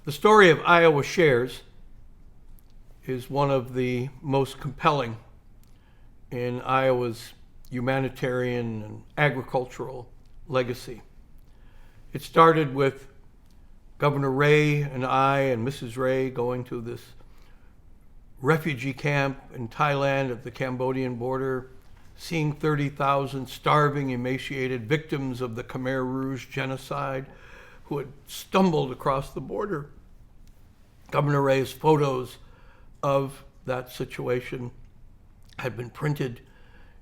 The story of Iowa Shares is one of the most compelling in Iowa's humanitarian and agricultural legacy. It started with Governor Ray and I and Mrs. Ray going to this refugee camp in Thailand at the Cambodian border, seeing 30,000 starving, emaciated victims of the Khmer Rouge genocide who had stumbled across the border. Governor Ray's photos of that situation had been printed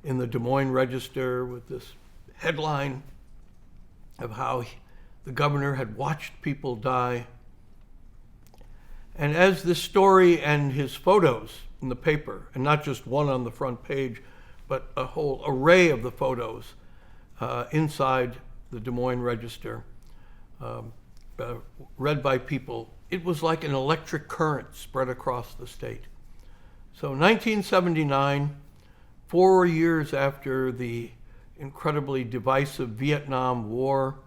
in the Des Moines Register with this headline of how the governor had watched people die. And as this story and his photos in the paper, and not just one on the front page, but a whole array of the photos inside the Des Moines Register, read by people, it was like an electric current spread across the state. So 1979, 4 years after the incredibly divisive Vietnam War,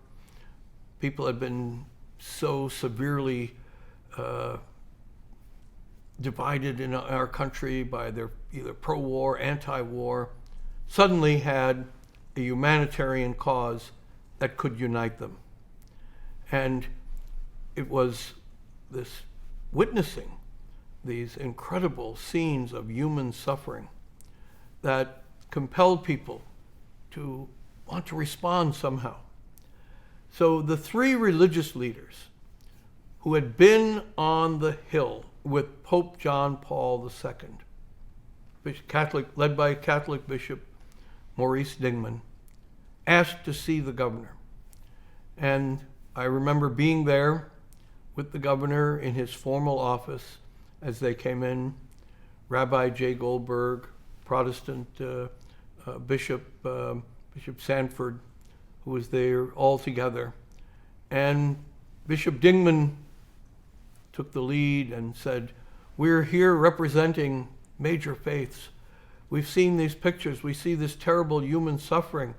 people had been so severely divided in our country by their either pro-war, anti-war, suddenly had a humanitarian cause that could unite them. And it was this witnessing these incredible scenes of human suffering that compelled people to want to respond somehow. So the three religious leaders who had been on the Hill with Pope John Paul II, led by Catholic Bishop Maurice Dingman, asked to see the governor. And I remember being there with the governor in his formal office as they came in. Rabbi J. Goldberg, Protestant Bishop Sanford, who was there all together. And Bishop Dingman took the lead and said, "We're here representing major faiths. We've seen these pictures. We see this terrible human suffering.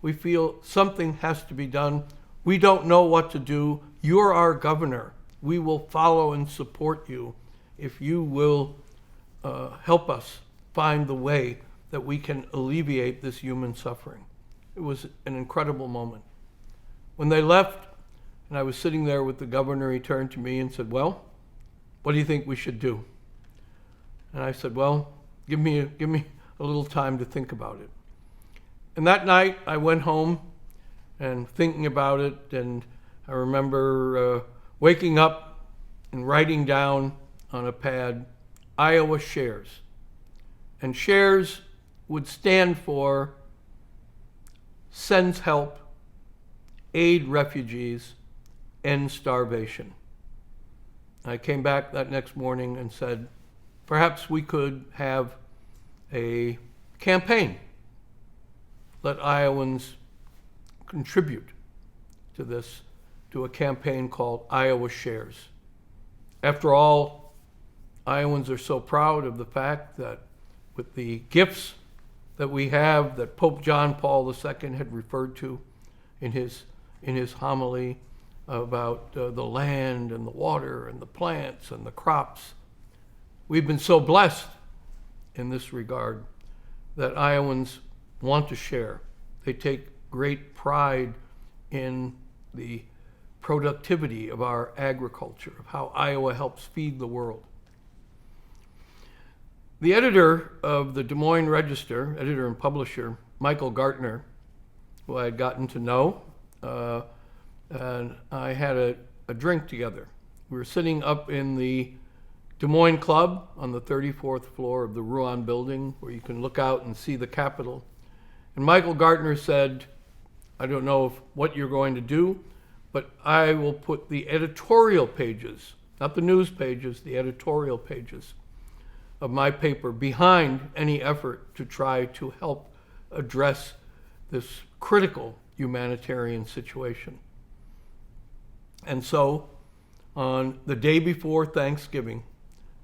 We feel something has to be done. We don't know what to do. You're our governor. We will follow and support you if you will help us find the way that we can alleviate this human suffering." It was an incredible moment. When they left, and I was sitting there with the governor, he turned to me and said, "Well, what do you think we should do?" And I said, "Well, give me a little time to think about it." And that night I went home and thinking about it, and I remember waking up and writing down on a pad, Iowa Shares. And Shares would stand for sends help, aid refugees, end starvation. I came back that next morning and said, perhaps we could have a campaign. Let Iowans contribute to this, to a campaign called Iowa Shares. After all, Iowans are so proud of the fact that with the gifts that we have, that Pope John Paul II had referred to in his homily about the land and the water and the plants and the crops, we've been so blessed in this regard that Iowans want to share. They take great pride in the productivity of our agriculture, of how Iowa helps feed the world. The editor of the Des Moines Register, editor and publisher, Michael Gartner, who I had gotten to know, and I had a drink together. We were sitting up in the Des Moines Club on the 34th floor of the Rouen building, where you can look out and see the Capitol. And Michael Gartner said, "I don't know what you're going to do, but I will put the editorial pages, not the news pages, the editorial pages of my paper behind any effort to try to help address this critical humanitarian situation." And so, on the day before Thanksgiving,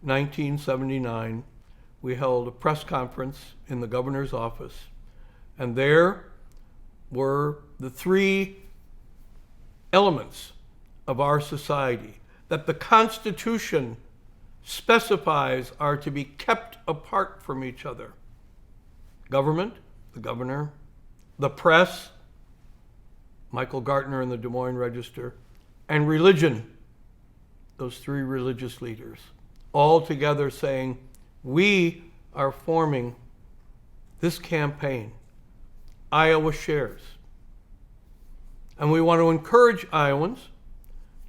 1979, we held a press conference in the governor's office, and there were the three elements of our society that the Constitution specifies are to be kept apart from each other. Government, the governor, the press, Michael Gartner in the Des Moines Register, and religion, those three religious leaders, all together saying, we are forming this campaign, Iowa Shares. And we want to encourage Iowans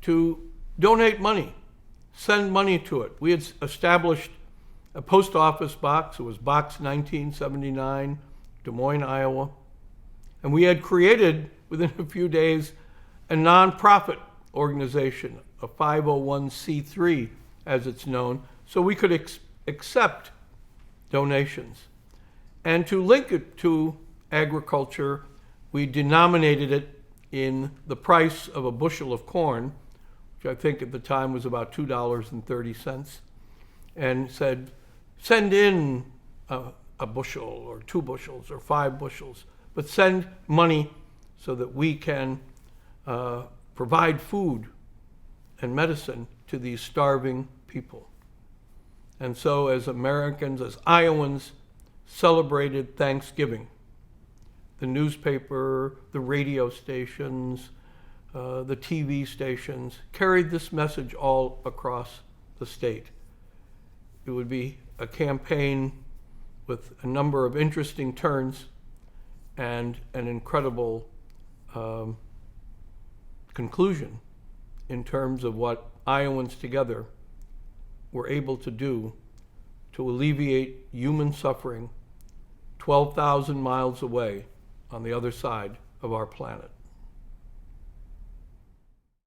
to donate money, send money to it. We had established a post office box. It was Box 1979, Des Moines, Iowa. And we had created, within a few days, a nonprofit organization, a 501c3, as it's known, so we could accept donations. And to link it to agriculture, we denominated it in the price of a bushel of corn, which I think at the time was about $2.30, and said, send in a bushel or 2 bushels or 5 bushels, but send money so that we can provide food and medicine to these starving people. And so as Americans, as Iowans, celebrated Thanksgiving, the newspaper, the radio stations, the TV stations carried this message all across the state. It would be a campaign with a number of interesting turns and an incredible conclusion in terms of what Iowans together were able to do to alleviate human suffering 12,000 miles away on the other side of our planet.